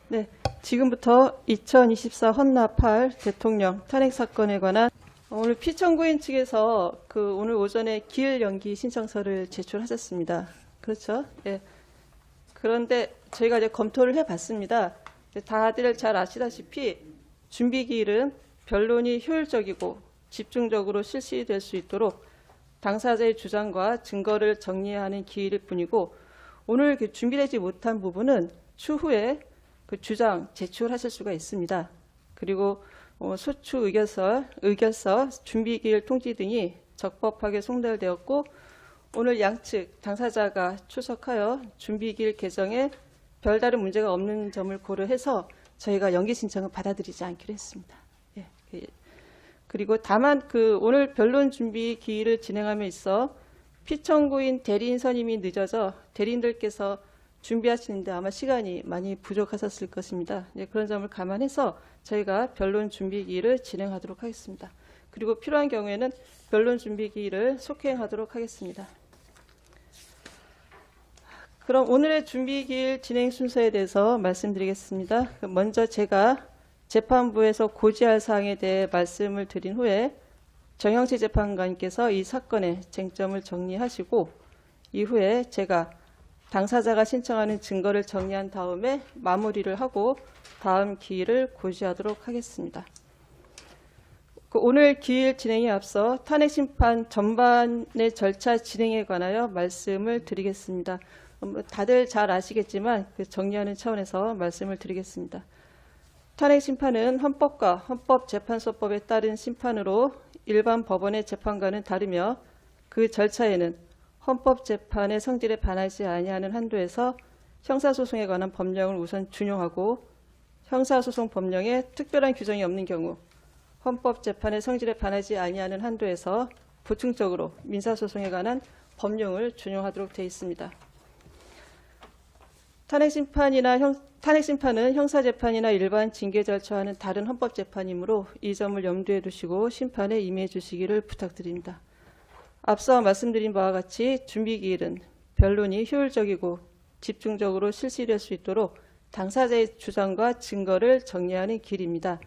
네, 지금부터 2024 헌나 8 대통령 탄핵 사건에 관한 오늘 피청구인 측에서 오늘 오전에 기일 연기 신청서를 제출하셨습니다. 그렇죠? 예. 그런데 저희가 이제 검토를 해봤습니다. 다들 잘 아시다시피 준비 기일은 변론이 효율적이고 집중적으로 실시될 수 있도록 당사자의 주장과 증거를 정리하는 기일일 뿐이고 오늘 준비되지 못한 부분은 추후에 주장 제출하실 수가 있습니다. 그리고 소추 의결서, 준비기일 통지 등이 적법하게 송달되었고 오늘 양측 당사자가 출석하여 준비기일 개정에 별다른 문제가 없는 점을 고려해서 저희가 연기 신청을 받아들이지 않기로 했습니다. 예. 그리고 다만 오늘 변론 준비 기일을 진행함에 있어 피청구인 대리인 선임이 늦어져 대리인들께서 준비하시는데 아마 시간이 많이 부족하셨을 것입니다. 그런 점을 감안해서 저희가 변론 준비 기일을 진행하도록 하겠습니다. 그리고 필요한 경우에는 변론 준비 기일을 속행하도록 하겠습니다. 그럼 오늘의 준비 기일 진행 순서에 대해서 말씀드리겠습니다. 먼저 제가 재판부에서 고지할 사항에 대해 말씀을 드린 후에 정영치 재판관께서 이 사건의 쟁점을 정리하시고 이후에 제가 당사자가 신청하는 증거를 정리한 다음에 마무리를 하고 다음 기일을 고시하도록 하겠습니다. 오늘 기일 진행에 앞서 탄핵 심판 전반의 절차 진행에 관하여 말씀을 드리겠습니다. 다들 잘 아시겠지만 정리하는 차원에서 말씀을 드리겠습니다. 탄핵 심판은 헌법과 헌법재판소법에 따른 심판으로 일반 법원의 재판과는 다르며 그 절차에는 헌법재판의 성질에 반하지 아니하는 한도에서 형사소송에 관한 법령을 우선 준용하고 형사소송 법령에 특별한 규정이 없는 경우 헌법재판의 성질에 반하지 아니하는 한도에서 보충적으로 민사소송에 관한 법령을 준용하도록 되어 있습니다. 탄핵 심판은 형사재판이나 일반 징계 절차와는 다른 헌법재판이므로 이 점을 염두에 두시고 심판에 임해 주시기를 부탁드립니다. 앞서 말씀드린 바와 같이 준비기일은 변론이 효율적이고 집중적으로 실시될 수 있도록 당사자의 주장과 증거를 정리하는 기일입니다.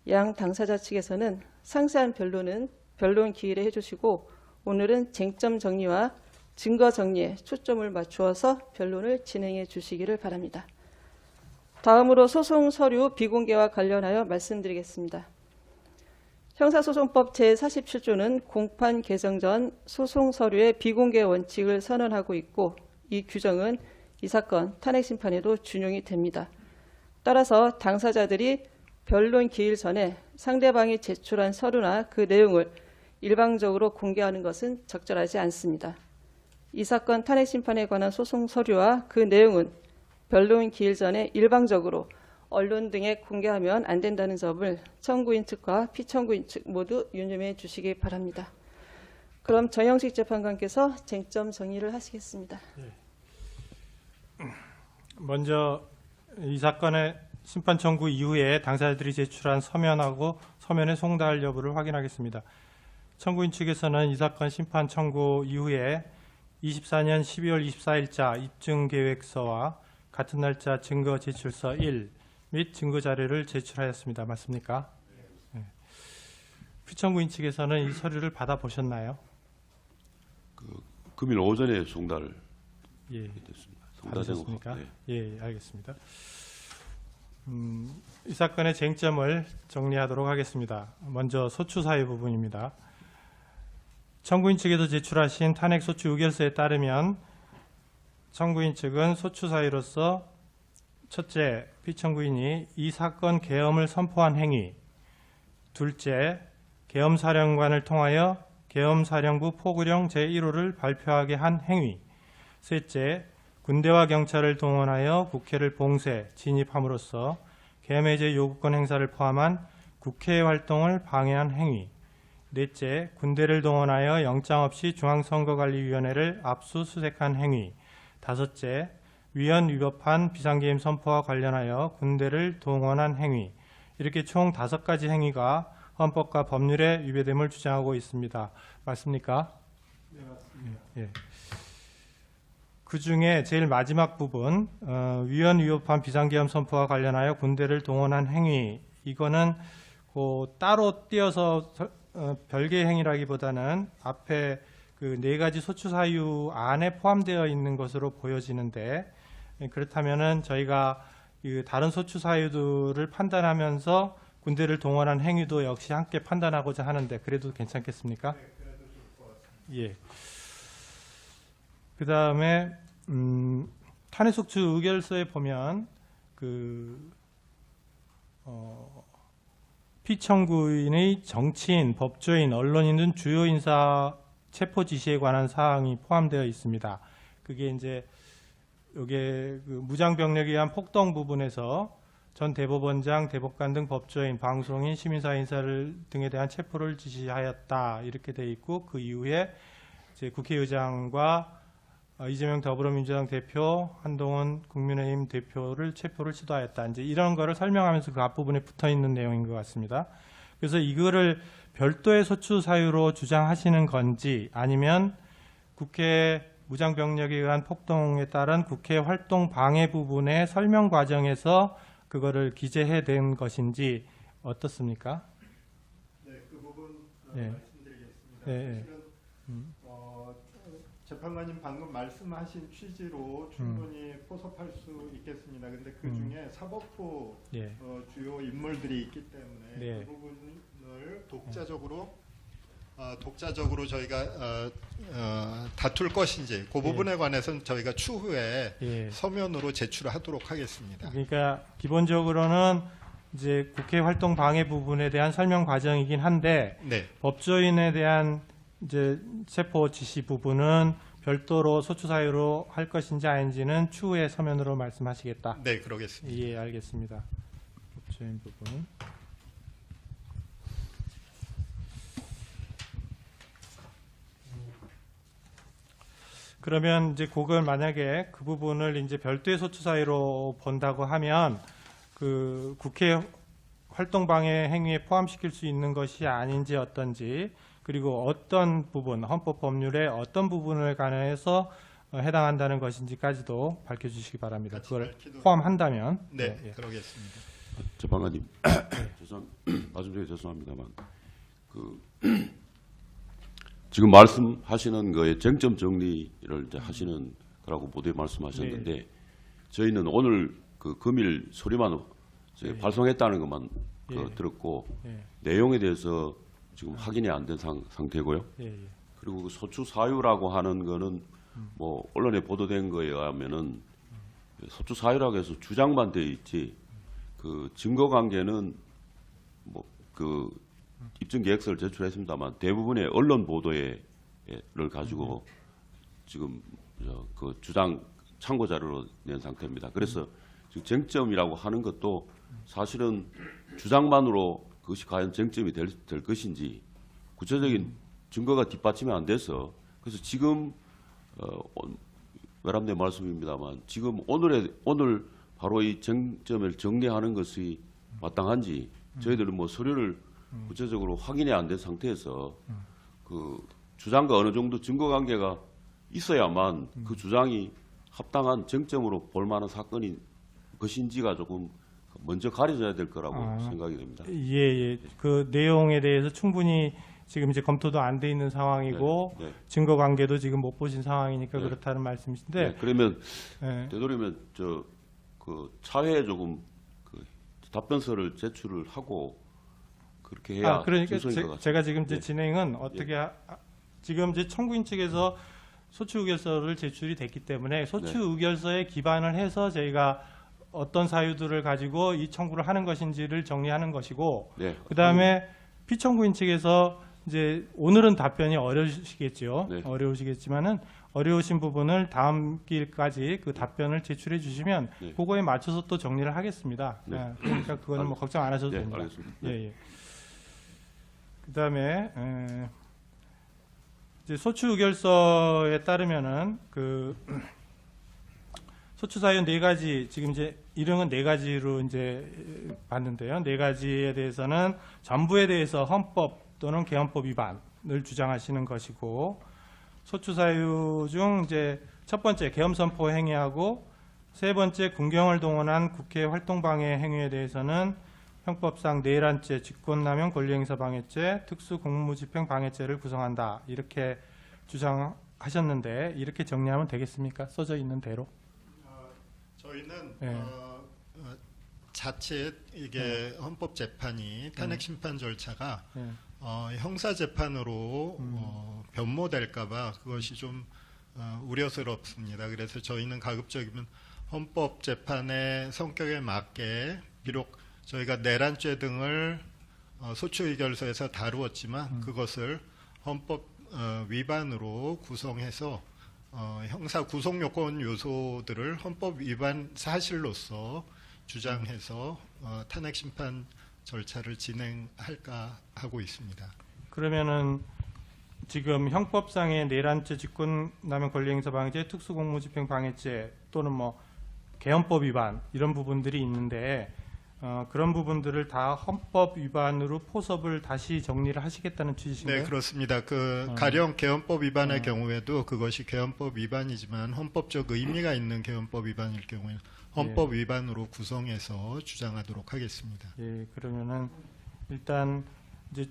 양 당사자 측에서는 상세한 변론은 변론 기일에 해주시고 오늘은 쟁점 정리와 증거 정리에 초점을 맞추어서 변론을 진행해 주시기를 바랍니다. 다음으로 소송 서류 비공개와 관련하여 말씀드리겠습니다. 형사소송법 제47조는 공판 개정 전 소송 서류의 비공개 원칙을 선언하고 있고 이 규정은 이 사건 탄핵 심판에도 준용이 됩니다. 따라서 당사자들이 변론 기일 전에 상대방이 제출한 서류나 그 내용을 일방적으로 공개하는 것은 적절하지 않습니다. 이 사건 탄핵 심판에 관한 소송 서류와 그 내용은 변론 기일 전에 일방적으로 언론 등에 공개하면 안 된다는 점을 청구인 측과 피청구인 측 모두 유념해 주시기 바랍니다. 그럼 정영식 재판관께서 쟁점 정리를 하시겠습니다. 먼저 이 사건의 심판 청구 이후에 당사자들이 제출한 서면하고 서면의 송달 여부를 확인하겠습니다. 청구인 측에서는 이 사건 심판 청구 이후에 24년 12월 24일자 입증계획서와 같은 날짜 증거 제출서 1 및 증거 자료를 제출하였습니다. 맞습니까? 네. 피청구인 측에서는 이 서류를 받아보셨나요? 금일 오전에 송달 예. 됐습니다. 받으셨습니까? 네. 예, 알겠습니다. 이 사건의 쟁점을 정리하도록 하겠습니다. 먼저 소추 사유 부분입니다. 청구인 측에서 제출하신 탄핵 소추 의결서에 따르면 청구인 측은 소추 사유로서 첫째, 피청구인이 이 사건 계엄을 선포한 행위, 둘째, 계엄사령관을 통하여 계엄사령부 포구령 제1호를 발표하게 한 행위, 셋째, 군대와 경찰을 동원하여 국회를 봉쇄, 진입함으로써 계엄해제 요구권 행사를 포함한 국회 활동을 방해한 행위, 넷째, 군대를 동원하여 영장 없이 중앙선거관리위원회를 압수수색한 행위, 다섯째, 위헌 위법한 비상계엄 선포와 관련하여 군대를 동원한 행위, 이렇게 총 5가지 행위가 헌법과 법률에 위배됨을 주장하고 있습니다. 맞습니까? 네, 맞습니다. 예. 그 중에 제일 마지막 부분 위헌 위법한 비상계엄 선포와 관련하여 군대를 동원한 행위, 이거는 따로 띄어서 별개의 행위라기보다는 앞에 그 네 가지 소추 사유 안에 포함되어 있는 것으로 보여지는데, 그렇다면은 저희가 그 다른 소추 사유들을 판단하면서 군대를 동원한 행위도 역시 함께 판단하고자 하는데, 그래도 괜찮겠습니까? 네, 그래도 좋을 것 같습니다. 예. 그 다음에 탄핵소추 의결서에 보면 피청구인의 정치인, 법조인, 언론인 등 주요 인사 체포 지시에 관한 사항이 포함되어 있습니다. 그게 이제 요게 그 무장병력에 의한 폭동 부분에서 전 대법원장, 대법관 등 법조인, 방송인, 시민사회 인사를 등에 대한 체포를 지시하였다, 이렇게 돼 있고, 그 이후에 이제 국회의장과 이재명 더불어민주당 대표, 한동훈 국민의힘 대표를 체포를 시도하였다, 이제 이런 거를 설명하면서 그 앞부분에 붙어 있는 내용인 것 같습니다. 그래서 이거를 별도의 소추 사유로 주장하시는 건지, 아니면 국회 무장병력에 의한 폭동에 따른 국회 활동 방해 부분의 설명 과정에서 그거를 기재해낸 것인지 어떻습니까? 네, 그 부분 예. 말씀드리겠습니다. 예, 예. 사실은 재판관님 방금 말씀하신 취지로 충분히 포섭할 수 있겠습니다. 근데 그 중에 사법부 예. 주요 인물들이 있기 때문에 네. 그 부분을 독자적으로 저희가 다툴 것인지 그 부분에 관해서는 저희가 추후에 예. 서면으로 제출하도록 하겠습니다. 그러니까 기본적으로는 이제 국회 활동 방해 부분에 대한 설명 과정이긴 한데, 네, 법조인에 대한 이제 체포 지시 부분은 별도로 소추 사유로 할 것인지 아닌지는 추후에 서면으로 말씀하시겠다. 네, 그러겠습니다. 예, 알겠습니다. 법조인 부분. 그러면 이제 그걸 만약에 그 부분을 이제 별도의 소추 사유로 본다고 하면 그 국회 활동 방해 행위에 포함시킬 수 있는 것이 아닌지 어떤지, 그리고 어떤 부분, 헌법 법률의 어떤 부분을 관해서 해당한다는 것인지까지도 밝혀주시기 바랍니다. 같이 그걸 밝히도록. 포함한다면. 네, 예, 예. 그러겠습니다. 재판관님, 말씀 중에 죄송합니다만, 지금 말씀하시는 거에 쟁점 정리를 이제 하시는 거라고 모두에 말씀하셨는데, 저희는 오늘 그 금일 소리만 이제 발송했다는 것만 들었고, 내용에 대해서 지금 확인이 안 된 상태고요. 예, 예. 그리고 그 소추 사유라고 하는 거는 뭐 언론에 보도된 거에 의하면은 소추 사유라고 해서 주장만 돼 있지, 그 증거 관계는 뭐 그 입증 계획서를 제출했습니다만 대부분의 언론 보도를 가지고 지금 그 주장 참고 자료로 낸 상태입니다. 그래서 지금 쟁점이라고 하는 것도 사실은 주장만으로 그것이 과연 쟁점이 될 것인지 구체적인 증거가 뒷받침이 안 돼서, 그래서 지금 외람된 말씀입니다만 지금 오늘 바로 이 쟁점을 정리하는 것이 마땅한지 저희들은 뭐 서류를 구체적으로 확인이 안 된 상태에서 그 주장과 어느 정도 증거 관계가 있어야만 그 주장이 합당한 쟁점으로 볼 만한 사건인 것인지가 조금 먼저 가려져야 될 거라고 생각이 됩니다. 예, 예. 그 내용에 대해서 충분히 지금 이제 검토도 안 돼 있는 상황이고, 네, 네. 증거 관계도 지금 못 보신 상황이니까 네. 그렇다는 말씀이신데, 네, 그러면 예. 되도록이면 그 차회에 조금 그 답변서를 제출을 하고 그렇게 해야 그러니까 순서인 것 같습니다. 제가 지금 이제 예. 진행은 어떻게 지금 이제 청구인 측에서 소추 의결서를 제출이 됐기 때문에 소추 네. 의결서에 기반을 해서 저희가 어떤 사유들을 가지고 이 청구를 하는 것인지를 정리하는 것이고, 네. 그다음에 피청구인 측에서 이제 오늘은 답변이 어려우시겠죠. 네. 어려우시겠지만은 어려우신 부분을 다음 길까지 그 답변을 제출해 주시면 네. 그거에 맞춰서 또 정리를 하겠습니다. 네. 그러니까 그거는 뭐 걱정 안 하셔도 네, 됩니다. 알겠습니다. 예, 예. 그다음에 이제 소추 의결서에 따르면은 그 소추 사유 네 가지, 지금 이제 일행은 네 가지로 이제 봤는데요. 네 가지에 대해서는 전부에 대해서 헌법 또는 개헌법 위반을 주장하시는 것이고, 소추 사유 중 이제 첫 번째 계엄 선포 행위하고 세 번째 군경을 동원한 국회 활동 방해 행위에 대해서는 형법상 내란죄, 직권남용 권리행사 방해죄, 특수공무집행 방해죄를 구성한다. 이렇게 주장하셨는데 이렇게 정리하면 되겠습니까? 써져 있는 대로. 저희는 네. 자칫 이게 헌법재판이 탄핵 심판 절차가 네. 형사재판으로 변모될까봐 그것이 좀 우려스럽습니다. 그래서 저희는 가급적이면 헌법재판의 성격에 맞게 비록 저희가 내란죄 등을 소추의결서에서 다루었지만 그것을 헌법 위반으로 구성해서 형사 구속요건 요소들을 헌법 위반 사실로서 주장해서 탄핵 심판 절차를 진행할까 하고 있습니다. 그러면은 지금 형법상의 내란죄, 직권남용 권리행사 방해죄, 특수공무집행 방해죄 또는 뭐 개헌법 위반 이런 부분들이 있는데 그런 부분들을 다 헌법 위반으로 포섭을 다시 정리를 하시겠다는 취지신가요? 네, 그렇습니다. 가령 개헌법 위반의 경우에도 그것이 개헌법 위반이지만 헌법적 의미가 있는 개헌법 위반일 경우에 헌법 위반으로 구성해서 주장하도록 하겠습니다. 예, 그러면은 일단 이제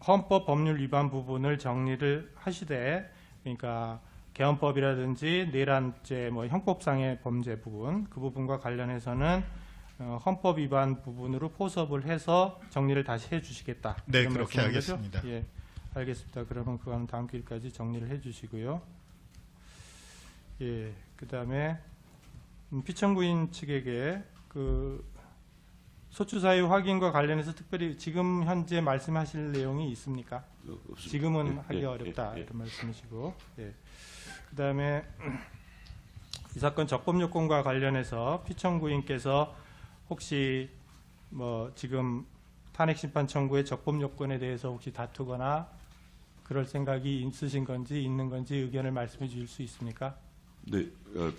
헌법 법률 위반 부분을 정리를 하시되, 그러니까 개헌법이라든지 내란죄, 뭐 형법상의 범죄 부분 그 부분과 관련해서는 헌법 위반 부분으로 포섭을 해서 정리를 다시 해주시겠다. 네, 이런 그렇게 말씀인 거죠? 하겠습니다. 예, 알겠습니다. 그러면 그건 다음 기일까지 정리를 해주시고요. 예, 그다음에 피청구인 측에게 그 소추 사유 확인과 관련해서 특별히 지금 현재 말씀하실 내용이 있습니까? 없습니다. 지금은 예, 하기 예, 어렵다 예, 예. 이런 말씀이시고, 예. 그다음에 이 사건 적법 요건과 관련해서 피청구인께서 혹시 뭐 지금 탄핵 심판 청구의 적법 요건에 대해서 혹시 다투거나 그럴 생각이 있으신 건지 있는 건지 의견을 말씀해 주실 수 있습니까? 네,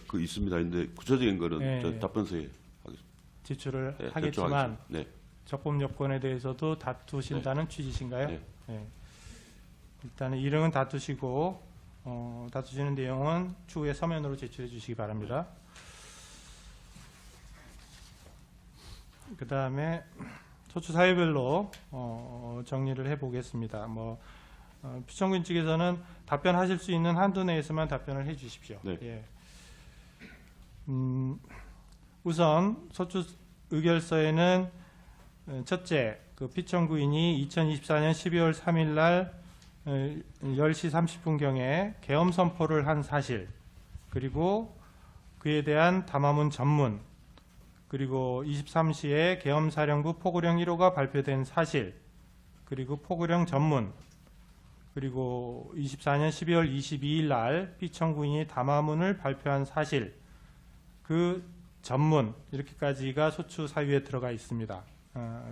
그 있습니다. 근데 구체적인 거는 예, 저 예. 답변서에 하겠습니다. 제출을 네, 하겠지만 결정하겠습니다. 네, 적법 요건에 대해서도 다투신다는 취지신가요? 네. 예. 일단은 이름은 다투시고 다투시는 내용은 추후에 서면으로 제출해 주시기 바랍니다. 그 다음에 소추 사유별로 정리를 해보겠습니다. 피청구인 측에서는 답변하실 수 있는 한도 내에서만 답변을 해주십시오. 네. 예. 우선 소추 의결서에는 첫째, 그 피청구인이 2024년 12월 3일 날 10시 30분경에 계엄 선포를 한 사실, 그리고 그에 대한 담화문 전문, 그리고 23시에 계엄사령부 포구령 1호가 발표된 사실, 그리고 포구령 전문, 그리고 24년 12월 22일 날 피청구인이 담화문을 발표한 사실, 그 전문 이렇게까지가 소추 사유에 들어가 있습니다.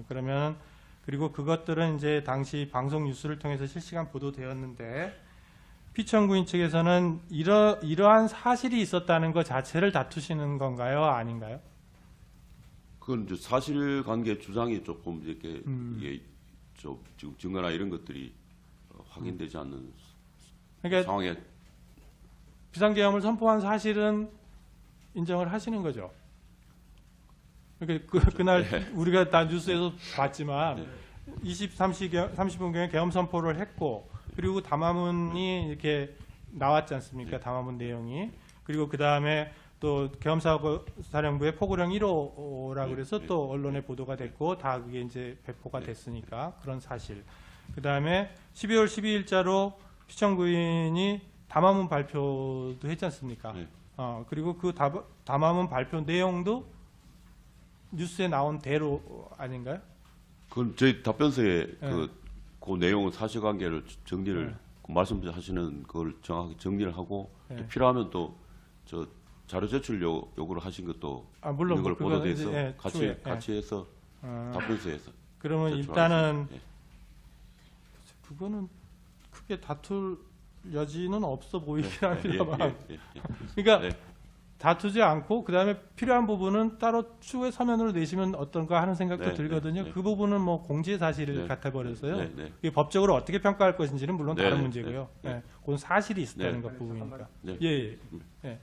그러면 그리고 그것들은 이제 당시 방송 뉴스를 통해서 실시간 보도되었는데 피청구인 측에서는 이러한 사실이 있었다는 것 자체를 다투시는 건가요, 아닌가요? 그건 이제 사실관계 주장이 조금 이렇게 이게 좀 지금 증거나 이런 것들이 확인되지 않는 그러니까 상황에 비상계엄을 선포한 사실은 인정을 하시는 거죠. 그러니까 그날 우리가 다 뉴스에서 봤지만 30분경에 계엄 선포를 했고, 그리고 담화문이 이렇게 나왔지 않습니까? 담화문 내용이. 그리고 그 다음에 또 계엄사령부의 포구령 1호라고 그래서 또 언론에 보도가 됐고, 다 그게 이제 배포가 됐으니까 그런 사실. 그 다음에 12월 12일자로 피청구인이 담화문 발표도 했지 않습니까? 네. 그리고 그 담화문 발표 내용도 뉴스에 나온 대로 아닌가요? 그건 저희 답변서에 네. 그 내용은 사실관계를 정리를 말씀하시는 그걸 정확하게 정리를 하고 네. 또 필요하면 또 저 자료 제출 요구를 하신 것도 물론 이런 걸 그거는 보도돼서 이제, 추후에, 같이 해서 답변서에서 그러면 제출하겠습니다. 일단은 예. 그거는 크게 다툴 여지는 없어 보이긴 예, 합니다만. 예. 그러니까 네. 다투지 않고 그다음에 필요한 부분은 따로 추후에 서면으로 내시면 어떤가 하는 생각도 네, 들거든요. 네, 네. 그 부분은 뭐 공지의 사실을 네. 같아 버려서요. 네, 네. 이게 법적으로 어떻게 평가할 것인지는 물론 네, 다른 네, 문제고요. 네, 네. 네. 그건 사실이 있었다는 네. 것 부분이니까. 네. 예, 예. 예.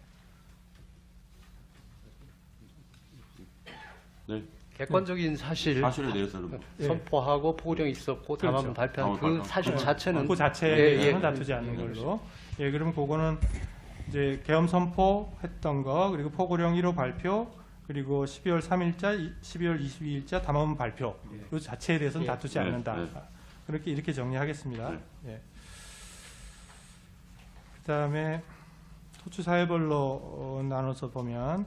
네. 객관적인 사실 사실에 대해서는 뭐. 예. 선포하고 포고령이 있었고 다만 그렇죠. 발표한 그 발표. 사실 자체는 그 자체에 예, 대해서는 예. 다투지 않는 걸로. 예, 그러면 그거는 이제 계엄 선포했던 거, 그리고 포고령 1호 발표, 그리고 12월 3일자, 12월 22일자 담화문 발표. 이 자체에 대해서는 예. 다투지 네, 않는다. 네. 그렇게 이렇게 정리하겠습니다. 네. 예. 그다음에 토추 사회별로 나눠서 보면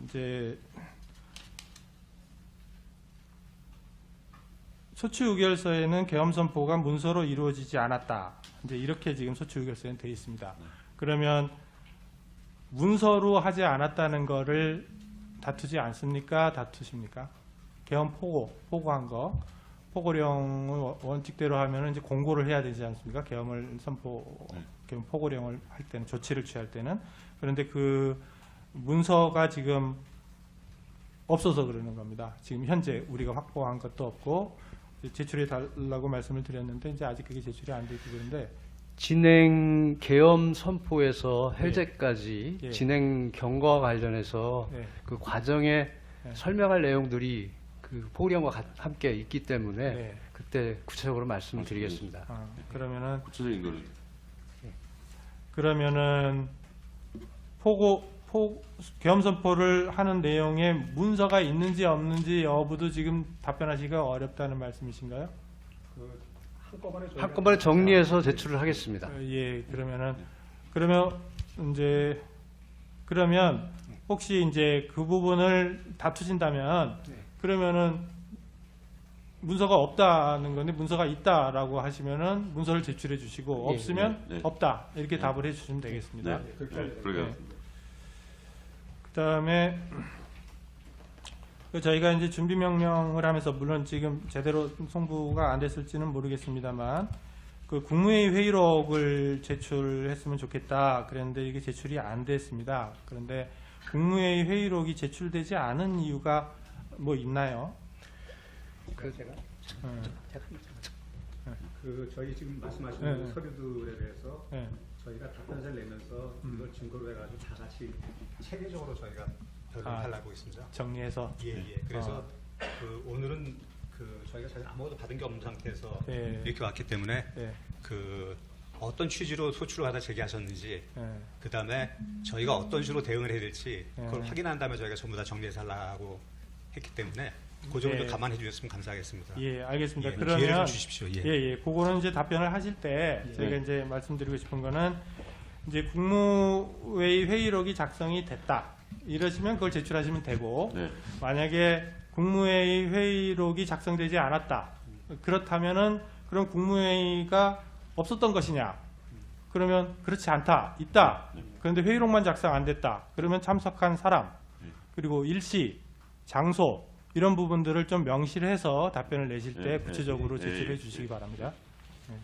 이제 소추 의결서에는 계엄 선포가 문서로 이루어지지 않았다. 이제 이렇게 지금 소추 의결서에는 되어 있습니다. 그러면 문서로 하지 않았다는 거를 다투지 않습니까? 다투십니까? 계엄 포고한 거. 포고령을 원칙대로 하면은 이제 공고를 해야 되지 않습니까? 계엄을 계엄 포고령을 할 때는, 조치를 취할 때는. 그런데 그 문서가 지금 없어서 그러는 겁니다. 지금 현재 우리가 확보한 것도 없고 제출해 달라고 말씀을 드렸는데 이제 아직 그게 제출이 안 돼 있고 그런데 진행 계엄 선포에서 해제까지 예. 진행 경과와 관련해서 네. 그 과정에 네. 설명할 내용들이 그 포고령과 함께 있기 때문에 네. 그때 구체적으로 말씀을 드리겠습니다. 그러면은 구체적인 거는 계엄 선포를 하는 내용에 문서가 있는지 없는지 여부도 지금 답변하시기가 어렵다는 말씀이신가요? 한꺼번에 정리해서 제출을 하겠습니다. 예, 그러면 혹시 이제 그 부분을 다투신다면 그러면은 문서가 없다는 건데 문서가 있다라고 하시면은 문서를 제출해 주시고 예. 없으면 네, 네. 없다 이렇게 네. 답을 해주시면 되겠습니다. 네. 그러게 그다음에 저희가 이제 준비 명령을 하면서 물론 지금 제대로 송부가 안 됐을지는 모르겠습니다만 그 국무회의 회의록을 제출했으면 좋겠다 그랬는데 이게 제출이 안 됐습니다. 그런데 국무회의 회의록이 제출되지 않은 이유가 뭐 있나요? 저희 지금 말씀하시는 네. 서류들에 대해서 네. 저희가 답변서를 내면서 이걸 증거로 해가지고 다 같이 체계적으로 저희가 변론을 하려고 있습니다. 정리해서 예. 그래서 오늘은 저희가 사실 아무것도 받은 게 없는 상태에서 예. 이렇게 왔기 때문에 예. 어떤 취지로 소출을 하다 제기하셨는지 예. 그 다음에 저희가 어떤 식으로 대응을 해야 될지 그걸 예. 확인한 다음에 저희가 전부 다 정리해서 하려고 했기 때문에 그 점을 좀 감안해 주셨으면 감사하겠습니다. 예, 알겠습니다. 예, 기회를 그러면 좀 주십시오. 예. 예, 그거는 이제 답변을 하실 때 저희가 이제 말씀드리고 싶은 거는 이제 국무회의 회의록이 작성이 됐다. 이러시면 그걸 제출하시면 되고 네. 만약에 국무회의 회의록이 작성되지 않았다. 그렇다면은 그럼 국무회의가 없었던 것이냐? 그러면 그렇지 않다. 있다. 그런데 회의록만 작성 안 됐다. 그러면 참석한 사람 그리고 일시, 장소 이런 부분들을 좀 명시를 해서 답변을 내실 때 네, 구체적으로 네, 네, 제출해 네. 주시기 바랍니다. 네.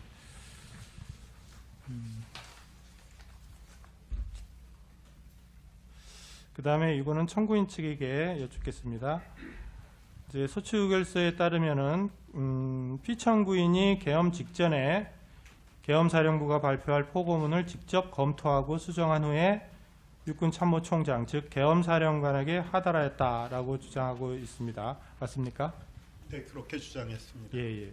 그 다음에 이거는 청구인 측에게 여쭙겠습니다. 이제 소추 의결서에 따르면은 피청구인이 계엄 직전에 계엄사령부가 발표할 포고문을 직접 검토하고 수정한 후에 육군참모총장 즉 계엄사령관에게 하달하였다라고 주장하고 있습니다. 맞습니까? 네, 그렇게 주장했습니다. 예.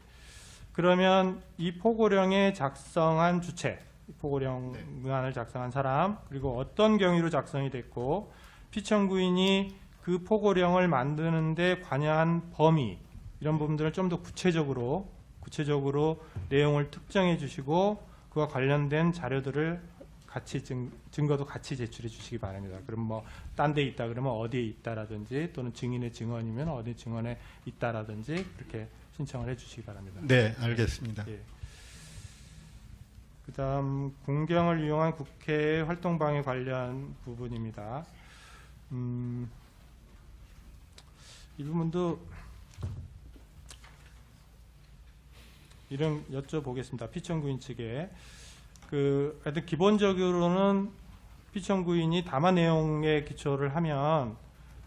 그러면 이 포고령에 작성한 주체, 포고령안을 작성한 사람, 그리고 어떤 경위로 작성이 됐고 피청구인이 그 포고령을 만드는데 관여한 범위 이런 부분들을 좀 더 구체적으로 내용을 특정해 주시고 그와 관련된 자료들을 같이 증거도 같이 제출해 주시기 바랍니다. 그럼 뭐 딴 데 있다 그러면 어디에 있다라든지 또는 증인의 증언이면 어디 증언에 있다라든지 그렇게 신청을 해 주시기 바랍니다. 네, 알겠습니다. 예. 그다음 공경을 이용한 국회 활동 방해 관련 부분입니다. 이 부분도 이런 여쭤보겠습니다. 피청구인 측에 하여튼 기본적으로는 피청구인이 담화 내용에 기초를 하면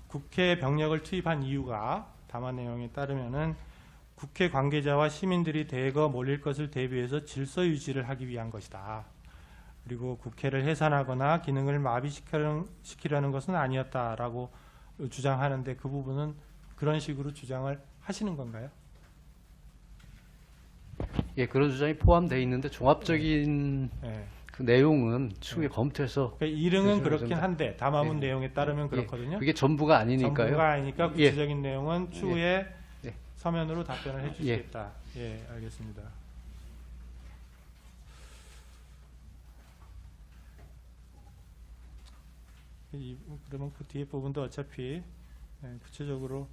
국회 병력을 투입한 이유가 담화 내용에 따르면은 국회 관계자와 시민들이 대거 몰릴 것을 대비해서 질서 유지를 하기 위한 것이다. 그리고 국회를 해산하거나 기능을 마비시키려는 것은 아니었다라고 주장하는데 그 부분은 그런 식으로 주장을 하시는 건가요? 예, 그런 주장이 포함되어 있는데 종합적인 네. 그 내용은 추후에 검토해서 그러니까 일응은 그래서 그렇긴 좀- 한데 담화문 예. 내용에 따르면 예, 그렇거든요. 그게 전부가 아니니까요. 전부가 아니니까 예. 구체적인 내용은 추후에 예. 서면으로 답변을 해주시겠다. 예, 알겠습니다. 그러면 그 뒤에 부분도 어차피 구체적으로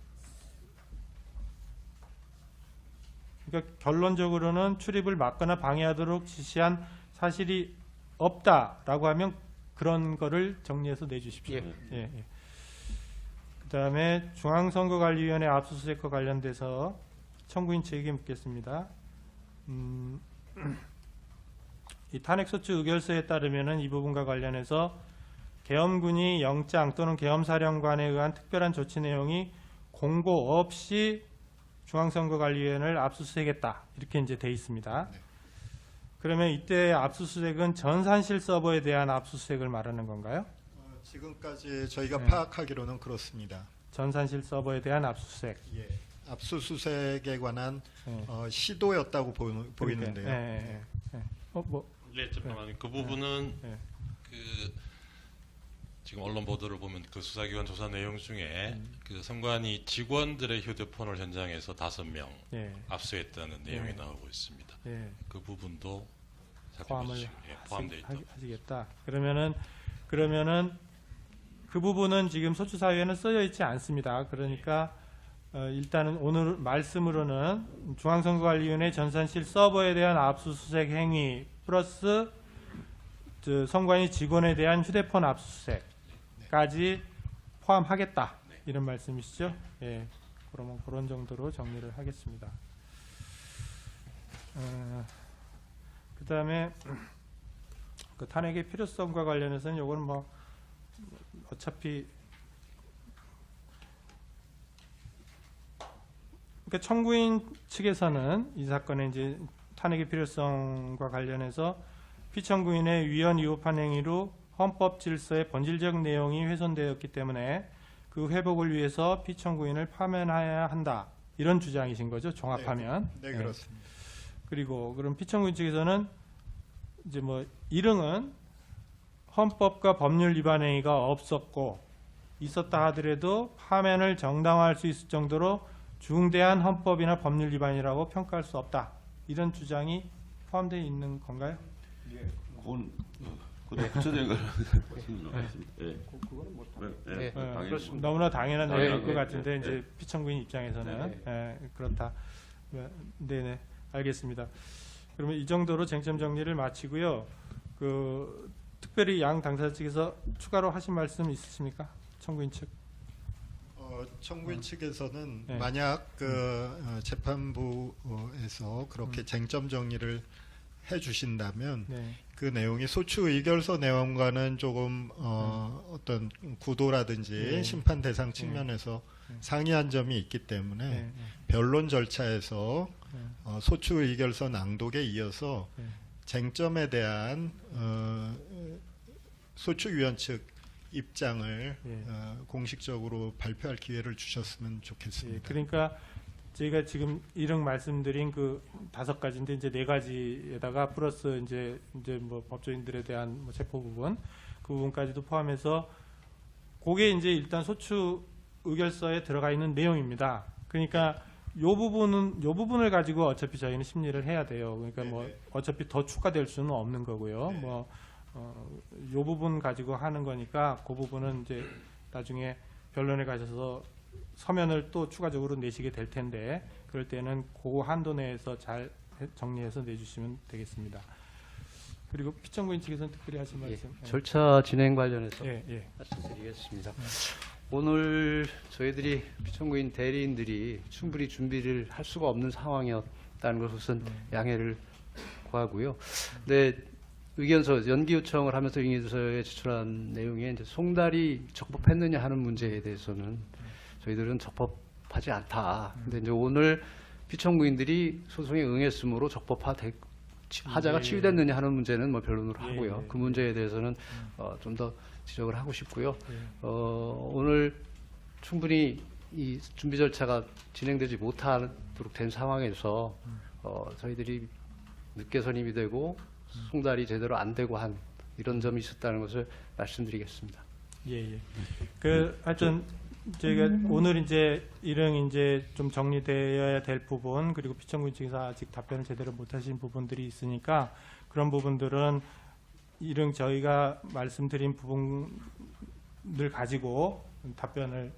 그러니까 결론적으로는 출입을 막거나 방해하도록 지시한 사실이 없다라고 하면 그런 거를 정리해서 내주십시오. 예. 예. 그다음에 중앙선거관리위원회 압수수색과 관련돼서 청구인 측에게 묻겠습니다. 이 탄핵소추 의결서에 따르면은 이 부분과 관련해서 계엄군이 영장 또는 계엄사령관에 의한 특별한 조치 내용이 공고 없이 중앙선거관리위원회를 압수수색했다 이렇게 이제 돼 있습니다. 그러면 이때 압수수색은 전산실 서버에 대한 압수수색을 말하는 건가요? 지금까지 저희가 네. 파악하기로는 그렇습니다. 전산실 서버에 대한 압수수색. 예. 압수수색에 관한 예. 시도였다고 보이는데요. 예. 네, 잠깐만요. 그 부분은 네. 그 지금 언론 보도를 보면 그 수사기관 조사 내용 중에 그 선관위 직원들의 휴대폰을 현장에서 5명 예. 압수했다는 내용이 네. 나오고 있습니다. 예. 그 부분도 포함을 포함되어 있다. 하시겠다. 그러면은 그 부분은 지금 소추사유에는 써져 있지 않습니다. 그러니까 일단은 오늘 말씀으로는 중앙선거관리위원회 전산실 서버에 대한 압수수색 행위 플러스 선관위 직원에 대한 휴대폰 압수수색까지 포함하겠다 이런 말씀이시죠? 예. 그러면 그런 정도로 정리를 하겠습니다. 그다음에 그 탄핵의 필요성과 관련해서는 요거는 뭐 어차피 그러니까 청구인 측에서는 이 사건의 이제 탄핵의 필요성과 관련해서 피청구인의 위헌 위법한 행위로 헌법 질서의 본질적 내용이 훼손되었기 때문에 그 회복을 위해서 피청구인을 파면해야 한다 이런 주장이신 거죠? 종합하면. 네, 그렇습니다. 그리고 그럼 피청구인 측에서는 이제 뭐 일응은 헌법과 법률 위반 행위가 없었고 있었다 하더라도 파면을 정당화할 수 있을 정도로 중대한 헌법이나 법률 위반이라고 평가할 수 없다 이런 주장이 포함되어 있는 건가요? 그건 구체적인 걸 말씀드리겠습니다. 예. 네, 당연히 그렇습니다. 너무나 당연한 네, 얘기일 것 네, 같은데 네, 이제 피청구인 입장에서는 그렇다. 네네 알겠습니다. 그러면 이 정도로 쟁점 정리를 마치고요. 그 특별히 양 당사자 측에서 추가로 하신 말씀 있으십니까? 청구인 측. 청구인 측에서는 네. 만약 재판부에서 그렇게 쟁점 정리를 해주신다면 네. 그 내용이 소추 의결서 내용과는 조금 어떤 구도라든지 네. 심판 대상 측면에서 상이한 점이 있기 때문에 네. 변론 절차에서 네. 소추 의결서 낭독에 이어서 네. 쟁점에 대한 소추위원 측 입장을 예. 공식적으로 발표할 기회를 주셨으면 예, 좋겠습니다. 그러니까 저희가 지금 이런 말씀드린 그 5가지인데 이제 4가지에다가 플러스 이제 뭐 법조인들에 대한 뭐 체포 부분 그 부분까지도 포함해서 그게 이제 일단 소추 의결서에 들어가 있는 내용입니다. 그러니까 요 부분을 가지고 어차피 저희는 심리를 해야 돼요. 그러니까 뭐 네네. 어차피 더 추가될 수는 없는 거고요. 네. 요 부분 가지고 하는 거니까 그 부분은 이제 나중에 변론에 가셔서 서면을 또 추가적으로 내시게 될 텐데 그럴 때는 그 한도 내에서 잘 정리해서 내주시면 되겠습니다. 그리고 피청구인 측에서는 특별히 하신 예, 말씀. 절차 진행 관련해서 예. 말씀드리겠습니다. 오늘 저희들이 피청구인 대리인들이 충분히 준비를 할 수가 없는 상황이었다는 것은 양해를 구하고요. 네, 의견서 연기 요청을 하면서 의견서에 제출한 내용에 이제 송달이 적법했느냐 하는 문제에 대해서는 저희들은 적법하지 않다. 근데 이제 오늘 피청구인들이 소송에 응했으므로 하자가 치유됐느냐 하는 문제는 뭐 변론으로 하고요. 그 문제에 대해서는 좀 더 지적을 하고 싶고요. 오늘 충분히 이 준비 절차가 진행되지 못하도록 된 상황에서 저희들이 늦게 선임이 되고 송달이 제대로 안 되고 한 이런 점이 있었다는 것을 말씀드리겠습니다. 예. 하여튼 저희가 오늘 이제 일행 이제 좀 정리되어야 될 부분, 그리고 피청구인 측에서 아직 답변을 제대로 못 하신 부분들이 있으니까 그런 부분들은 일행 저희가 말씀드린 부분들 가지고 답변을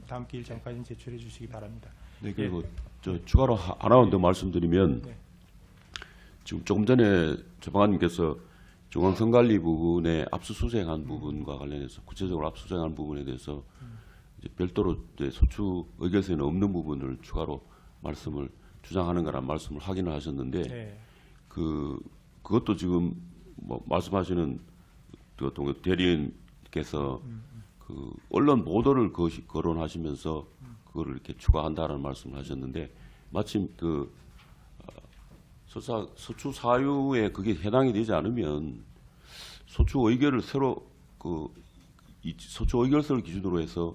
다음 기일 전까지 제출해 주시기 바랍니다. 네, 그리고 저 추가로 하나만 더 말씀드리면 네. 지금 조금 전에 재판관님께서 중앙선관리 부분에 압수수색한 부분과 관련해서 구체적으로 압수수색한 부분에 대해서 이제 별도로 이제 소추 의결서에는 없는 부분을 추가로 말씀을 주장하는 거란 말씀을 확인을 하셨는데 네. 그것도 지금 뭐 말씀하시는 그 대리인께서 그 언론 보도를 거론하시면서 그거를 이렇게 추가한다라는 말씀을 하셨는데 마침 그 소추 사유에 그게 해당이 되지 않으면 소추 의결을 새로 이 소추 의결서를 기준으로 해서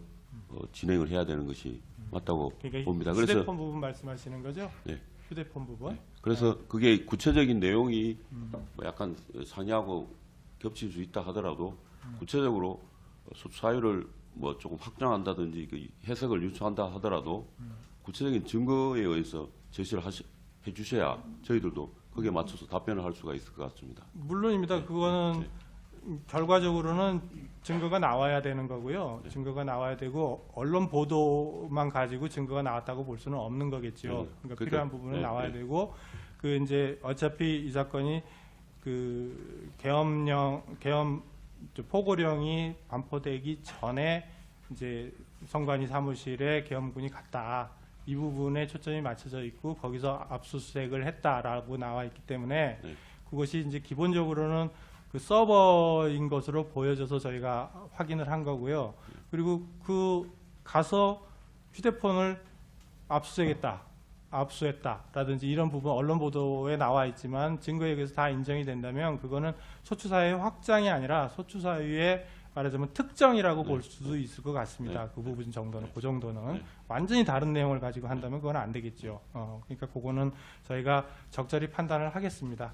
진행을 해야 되는 것이 맞다고 그러니까 봅니다. 그래서 휴대폰 부분 말씀하시는 거죠? 네. 휴대폰 부분. 그래서 그게 구체적인 내용이 뭐 약간 상이하고 겹칠 수 있다 하더라도 구체적으로 소추 사유를 뭐 조금 확정한다든지 그 해석을 요청한다 하더라도 구체적인 증거에 의해서 제시를 해 주셔야 저희들도 거기에 맞춰서 답변을 할 수가 있을 것 같습니다. 물론입니다. 그거는 결과적으로는 증거가 나와야 되는 거고요. 증거가 나와야 되고 언론 보도만 가지고 증거가 나왔다고 볼 수는 없는 거겠죠. 그러니까 필요한 부분은 나와야 되고 그 이제 어차피 이 사건이 그 계엄 포고령이 반포되기 전에 이제 선관위 사무실에 계엄군이 갔다. 이 부분에 초점이 맞춰져 있고 거기서 압수수색을 했다라고 나와 있기 때문에 그것이 이제 기본적으로는 그 서버인 것으로 보여져서 저희가 확인을 한 거고요. 그리고 그 가서 휴대폰을 압수했다라든지 이런 부분 언론 보도에 나와 있지만 증거에 의해서 다 인정이 된다면 그거는 소추사유의 확장이 아니라 소추사유의 말하자면 특정이라고 볼 수도 있을 것 같습니다. 그 부분 정도는, 그 정도는 완전히 다른 내용을 가지고 한다면 그건 안 되겠죠. 그러니까 그거는 저희가 적절히 판단을 하겠습니다.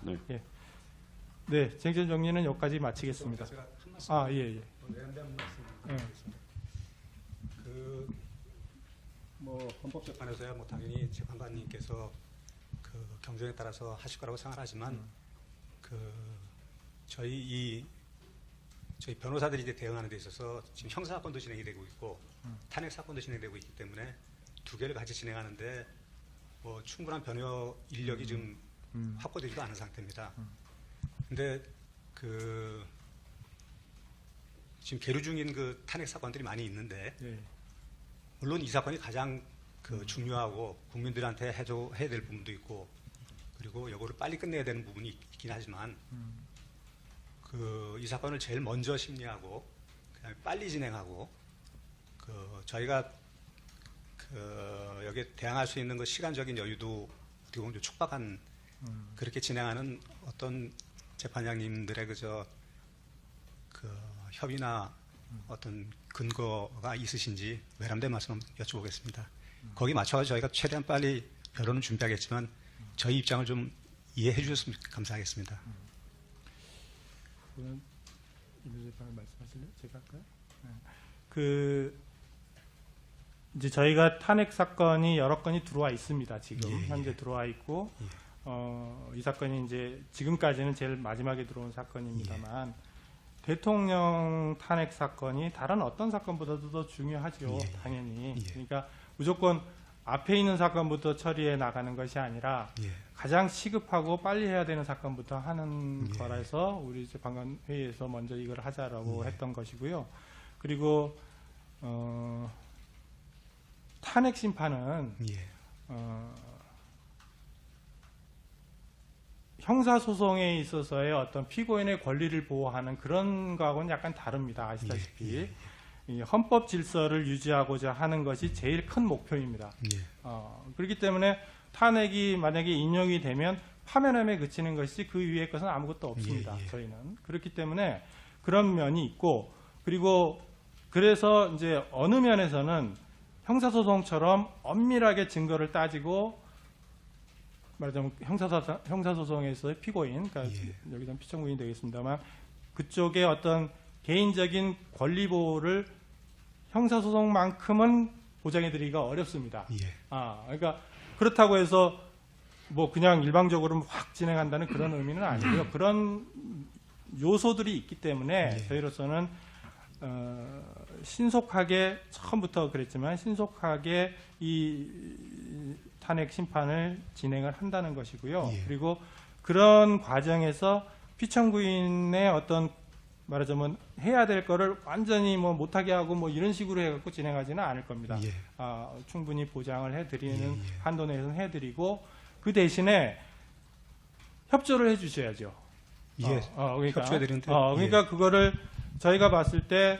네, 쟁점 정리는 여기까지 마치겠습니다. 제가 한 말씀 예. 내한된 말씀 드리겠습니다. 뭐 헌법재판에서야 뭐 당연히 재판관님께서 그 경종에 따라서 하실 거라고 생각하지만 저희 변호사들이 이제 대응하는 데 있어서 지금 형사 사건도 진행이 되고 있고 탄핵 사건도 진행되고 있기 때문에 두 개를 같이 진행하는데 뭐 충분한 변호 인력이 지금 확보되지도 않은 상태입니다. 근데 지금 계류 중인 그 탄핵 사건들이 많이 있는데 물론 이 사건이 가장 중요하고 국민들한테 해야 될 부분도 있고 그리고 이거를 빨리 끝내야 되는 부분이 있긴 하지만 이 사건을 제일 먼저 심리하고 그다음에 빨리 진행하고 저희가 여기에 대항할 수 있는 그 시간적인 여유도 어떻게 보면 좀 촉박한 그렇게 진행하는 어떤 재판장님들의 협의나 어떤 근거가 있으신지 외람된 말씀 여쭤보겠습니다. 거기 맞춰서 저희가 최대한 빨리 변론을 준비하겠지만 저희 입장을 좀 이해해 주셨으면 감사하겠습니다. 그거는 임의재판을 말씀하실래요? 제가 할까요? 이제 저희가 탄핵 사건이 여러 건이 들어와 있습니다. 지금 현재 들어와 있고 이 사건이 이제 지금까지는 제일 마지막에 들어온 사건입니다만 대통령 탄핵 사건이 다른 어떤 사건보다도 더 중요하죠. 당연히. 그러니까 무조건 앞에 있는 사건부터 처리해 나가는 것이 아니라 가장 시급하고 빨리 해야 되는 사건부터 하는 거라서 우리 재판관 회의에서 먼저 이걸 하자라고 했던 것이고요. 그리고 탄핵 심판은 형사소송에 있어서의 어떤 피고인의 권리를 보호하는 그런 거하고는 약간 다릅니다. 아시다시피 이 헌법 질서를 유지하고자 하는 것이 제일 큰 목표입니다. 그렇기 때문에 탄핵이 만약에 인용이 되면 파면함에 그치는 것이 그 위의 것은 아무것도 없습니다. 저희는 그렇기 때문에 그런 면이 있고, 그리고 그래서 이제 어느 면에서는 형사소송처럼 엄밀하게 증거를 따지고 말하자면 형사소송에서의 피고인, 그러니까 여기서는 피청구인이 되겠습니다만 그쪽의 어떤 개인적인 권리 보호를 형사소송만큼은 보장해드리기가 어렵습니다. 그러니까 그렇다고 해서 뭐 그냥 일방적으로 확 진행한다는 그런 의미는 아니고요. 그런 요소들이 있기 때문에 저희로서는 신속하게 처음부터 그랬지만 신속하게 이 탄핵 심판을 진행을 한다는 것이고요. 그리고 그런 과정에서 피청구인의 어떤 말하자면 해야 될 거를 완전히 뭐 못하게 하고 뭐 이런 식으로 해갖고 진행하지는 않을 겁니다. 충분히 보장을 해드리는 한도 내에서는 해드리고 그 대신에 협조를 해주셔야죠. 그러니까, 협조해드리는데. 그러니까 그거를 저희가 봤을 때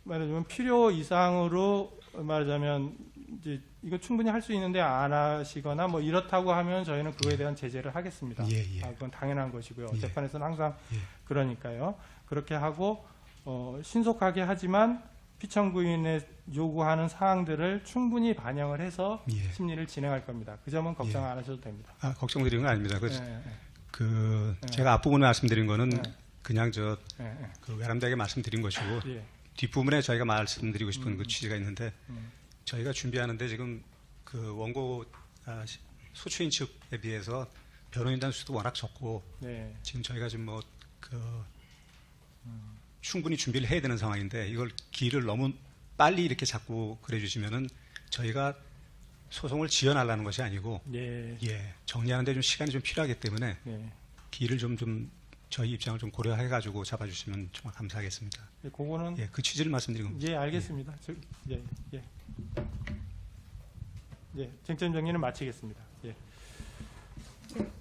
말하자면 필요 이상으로 말하자면 이제 이거 충분히 할 수 있는데 안 하시거나 뭐 이렇다고 하면 저희는 그거에 대한 제재를 하겠습니다. 그건 당연한 것이고요. 재판에서는 항상 그러니까요. 그렇게 하고 신속하게 하지만 피청구인의 요구하는 사항들을 충분히 반영을 해서 심리를 진행할 겁니다. 그 점은 걱정 안 하셔도 됩니다. 걱정드리는 건 아닙니다. 제가 앞부분에 말씀드린 거는 그냥 그 외람되게 말씀드린 것이고 뒷부분에 저희가 말씀드리고 싶은 그 취지가 있는데 저희가 준비하는데 지금 그 원고 소추인 측에 비해서 변호인단 수도 워낙 적고 지금 저희가 지금 충분히 준비를 해야 되는 상황인데 이걸 기일을 너무 빨리 이렇게 자꾸 그래 주시면은 저희가 소송을 지연하려는 것이 아니고 정리하는데 좀 시간이 좀 필요하기 때문에 기일을 좀 저희 입장을 좀 고려해 가지고 잡아주시면 정말 감사하겠습니다. 그거는 그 취지를 말씀드린 겁니다. 알겠습니다. 쟁점 정리는 마치겠습니다.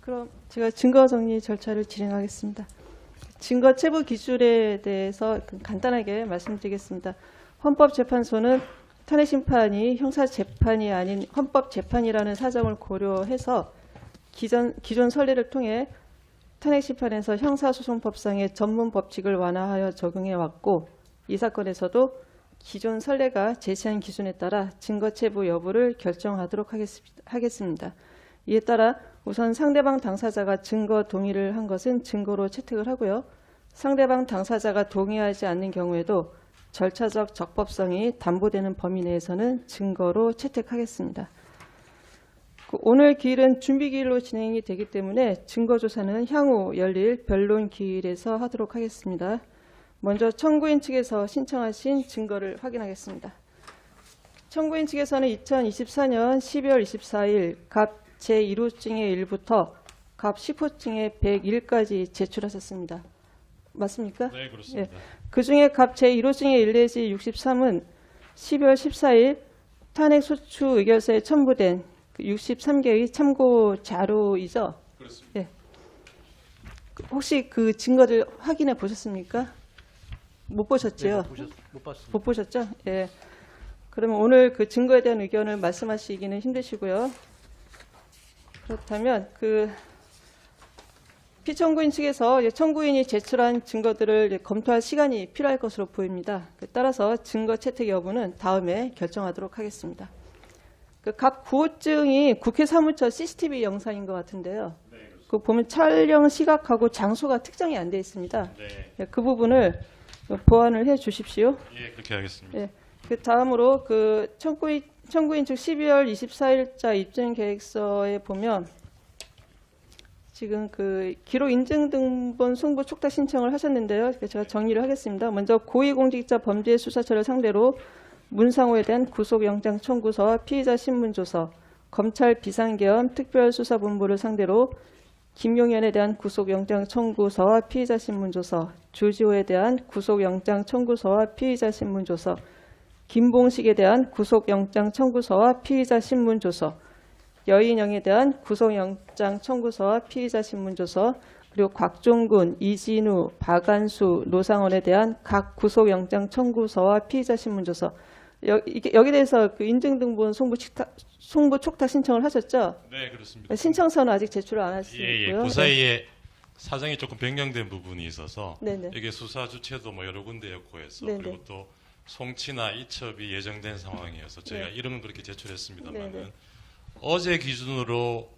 그럼 제가 증거 정리 절차를 진행하겠습니다. 증거 체부 기준에 대해서 간단하게 말씀드리겠습니다. 헌법재판소는 탄핵 심판이 형사 재판이 아닌 헌법 재판이라는 사정을 고려해서 기존 선례를 통해 탄핵 심판에서 형사소송법상의 전문 법칙을 완화하여 적용해 왔고, 이 사건에서도 기존 선례가 제시한 기준에 따라 증거 체부 여부를 결정하도록 하겠습니다. 이에 따라 우선 상대방 당사자가 증거 동의를 한 것은 증거로 채택을 하고요. 상대방 당사자가 동의하지 않는 경우에도 절차적 적법성이 담보되는 범위 내에서는 증거로 채택하겠습니다. 오늘 기일은 준비 기일로 진행이 되기 때문에 증거조사는 향후 열릴 변론 기일에서 하도록 하겠습니다. 먼저 청구인 측에서 신청하신 증거를 확인하겠습니다. 청구인 측에서는 2024년 12월 24일 갑 제1호증의 1부터 갑 10호증의 101까지 제출하셨습니다. 맞습니까? 네, 그렇습니다. 그중에 갑 제1호증의 1 내지 63은 12월 14일 탄핵 소추 의결서에 첨부된 63개의 참고 자료이죠? 그렇습니다. 혹시 그 증거를 확인해 보셨습니까? 못 보셨지요? 못 봤습니다. 못 보셨죠? 그러면 오늘 그 증거에 대한 의견을 말씀하시기는 힘드시고요. 그렇다면 피청구인 측에서 청구인이 제출한 증거들을 검토할 시간이 필요할 것으로 보입니다. 따라서 증거 채택 여부는 다음에 결정하도록 하겠습니다. 갑 9호증이 국회 사무처 CCTV 영상인 것 같은데요. 그 보면 촬영 시각하고 장소가 특정이 안 돼 있습니다. 그 부분을 보완을 해 주십시오. 그렇게 하겠습니다. 그 다음으로 청구인 측 12월 24일자 입증 계획서에 보면 지금 기록 인증 등본 송부 촉탁 신청을 하셨는데요. 제가 정리를 하겠습니다. 먼저 고위공직자 범죄 수사처를 상대로 문상호에 대한 구속영장 청구서와 피의자 신문조서, 검찰 비상계엄 특별수사본부를 상대로 김용현에 대한 구속영장 청구서와 피의자 신문조서, 주지호에 대한 구속영장 청구서와 피의자 신문조서, 김봉식에 대한 구속영장 청구서와 피의자 신문조서, 여인영에 대한 구속영장 청구서와 피의자 신문조서, 그리고 곽종근, 이진우, 박안수, 노상원에 대한 각 구속영장 청구서와 피의자 신문조서, 여기에 대해서 그 인증등본 송부 촉탁 신청을 하셨죠? 네, 그렇습니다. 신청서는 아직 제출을 안 하시고요. 예, 그 사이에 사정이 조금 변경된 부분이 있어서 네네. 이게 수사 주체도 뭐 여러 군데였고 해서 네네. 그리고 또 송치나 이첩이 예정된 상황이어서 저희가 네. 이름은 그렇게 제출했습니다만은 네네. 어제 기준으로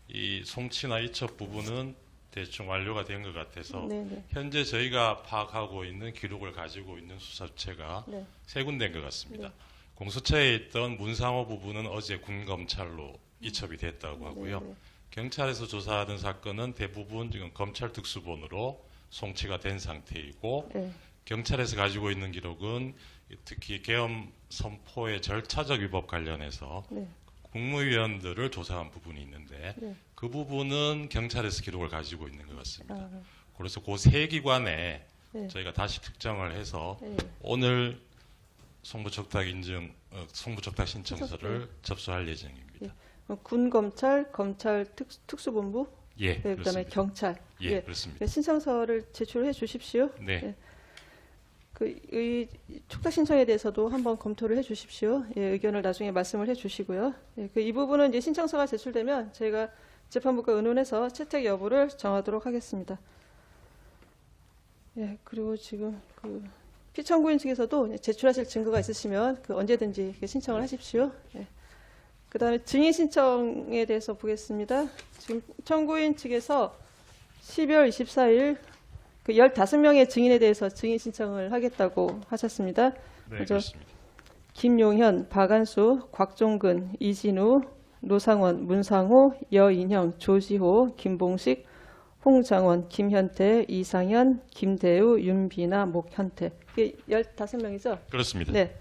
이 송치나 이첩 부분은 대충 완료가 된 것 같아서 네네. 현재 저희가 파악하고 있는 기록을 가지고 있는 수사 주체가 네. 세 군데인 것 같습니다. 네. 공수처에 있던 문상호 부분은 어제 군검찰로 이첩이 됐다고 하고요. 네네. 경찰에서 조사하던 사건은 대부분 지금 검찰 특수본으로 송치가 된 상태이고 네. 경찰에서 가지고 있는 기록은 특히 계엄 선포의 절차적 위법 관련해서 네. 국무위원들을 조사한 부분이 있는데 네. 그 부분은 경찰에서 기록을 가지고 있는 것 같습니다. 아, 그래서 그 세 기관에 네. 저희가 다시 특정을 해서 네. 오늘 송부척탁 송부척탁 신청서를 접수할 예정입니다. 군 검찰, 검찰 특수본부, 예, 네, 그다음에 그렇습니다. 경찰. 예, 그렇습니다. 신청서를 제출해 주십시오. 네. 이 촉탁 신청에 대해서도 한번 검토를 해 주십시오. 예, 의견을 나중에 말씀을 해 주시고요. 예, 이 부분은 이제 신청서가 제출되면 저희가 재판부가 의논해서 채택 여부를 정하도록 하겠습니다. 예, 그리고 지금 피청구인 측에서도 제출하실 증거가 있으시면 언제든지 신청을 하십시오. 예. 그다음에 증인 신청에 대해서 보겠습니다. 지금 청구인 측에서 12월 24일 15명의 증인에 대해서 증인 신청을 하겠다고 하셨습니다. 네, 먼저 그렇습니다. 김용현, 박안수, 곽종근, 이진우, 노상원, 문상호, 여인형, 조지호, 김봉식, 홍장원, 김현태, 이상현, 김대우, 윤비나, 목현태. 이게 15명이죠? 그렇습니다. 네.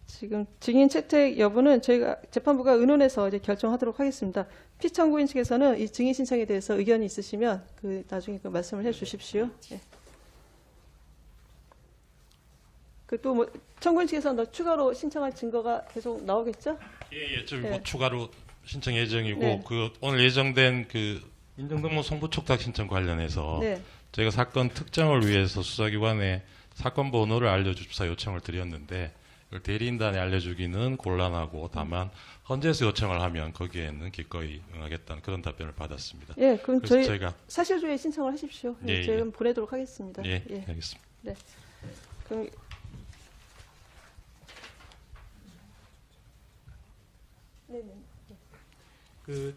지금 증인 채택 여부는 저희가 재판부가 의논해서 이제 결정하도록 하겠습니다. 피청구인 측에서는 이 증인 신청에 대해서 의견이 있으시면 나중에 말씀을 해주십시오. 예. 또 청구인 측에서 추가로 신청할 증거가 계속 나오겠죠? 예, 좀 네. 추가로 신청 예정이고 네. 오늘 예정된 인증등본 송부촉탁 신청 관련해서 네. 저희가 사건 특정을 위해서 수사기관에 사건 번호를 알려줍사 요청을 드렸는데 이걸 대리인단에 알려주기는 곤란하고 다만 헌재에서 요청을 하면 거기에는 기꺼이 응하겠다는 그런 답변을 받았습니다. 예, 그럼 그래서 저희 저희가 사실조회 신청을 하십시오. 예, 저희가 보내도록 하겠습니다. 예, 알겠습니다. 그럼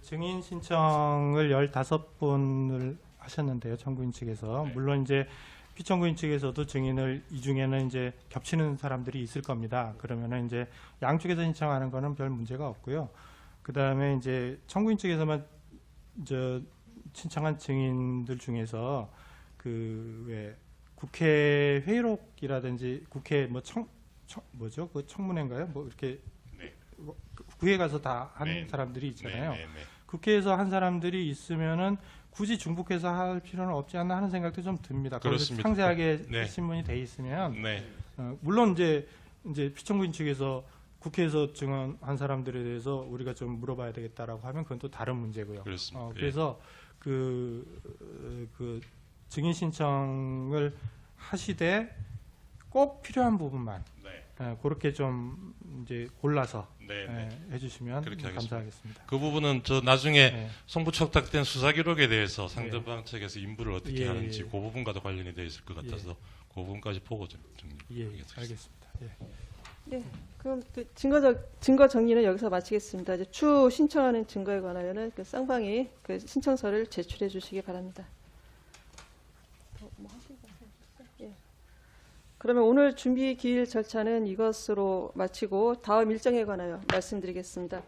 증인 신청을 15분을 하셨는데요. 청구인 측에서. 물론 이제 피청구인 측에서도 증인을 이 중에는 이제 겹치는 사람들이 있을 겁니다. 그러면은 이제 양쪽에서 신청하는 거는 별 문제가 없고요. 그다음에 이제 청구인 측에서만 신청한 증인들 중에서 왜 국회 회의록이라든지 국회 뭐죠? 그 청문회인가요? 이렇게 네. 국회에 가서 다 한 네. 사람들이 있잖아요. 네. 국회에서 한 사람들이 있으면은 굳이 중복해서 할 필요는 없지 않나 하는 생각도 좀 듭니다. 그렇습니다. 상세하게 네. 신문이 돼 있으면 네. 물론 이제 피청구인 측에서 국회에서 증언한 사람들에 대해서 우리가 좀 물어봐야 되겠다라고 하면 그건 또 다른 문제고요. 그렇습니다. 그래서 증인 신청을 하시되 꼭 필요한 부분만 그렇게 좀 이제 골라서 해주시면 그렇게 하겠습니다. 감사하겠습니다. 그 부분은 나중에 네. 송부척탁된 수사 기록에 대해서 상대방 측에서 인부를 어떻게 예, 하는지 예. 그 부분과도 관련이 되어 있을 것 같아서 그 부분까지 보고 좀 정리하겠습니다. 알겠습니다. 네, 그럼 증거 정리는 여기서 마치겠습니다. 이제 추후 신청하는 증거에 관하여는 쌍방이 신청서를 제출해 주시기 바랍니다. 그러면 오늘 준비 기일 절차는 이것으로 마치고 다음 일정에 관하여 말씀드리겠습니다.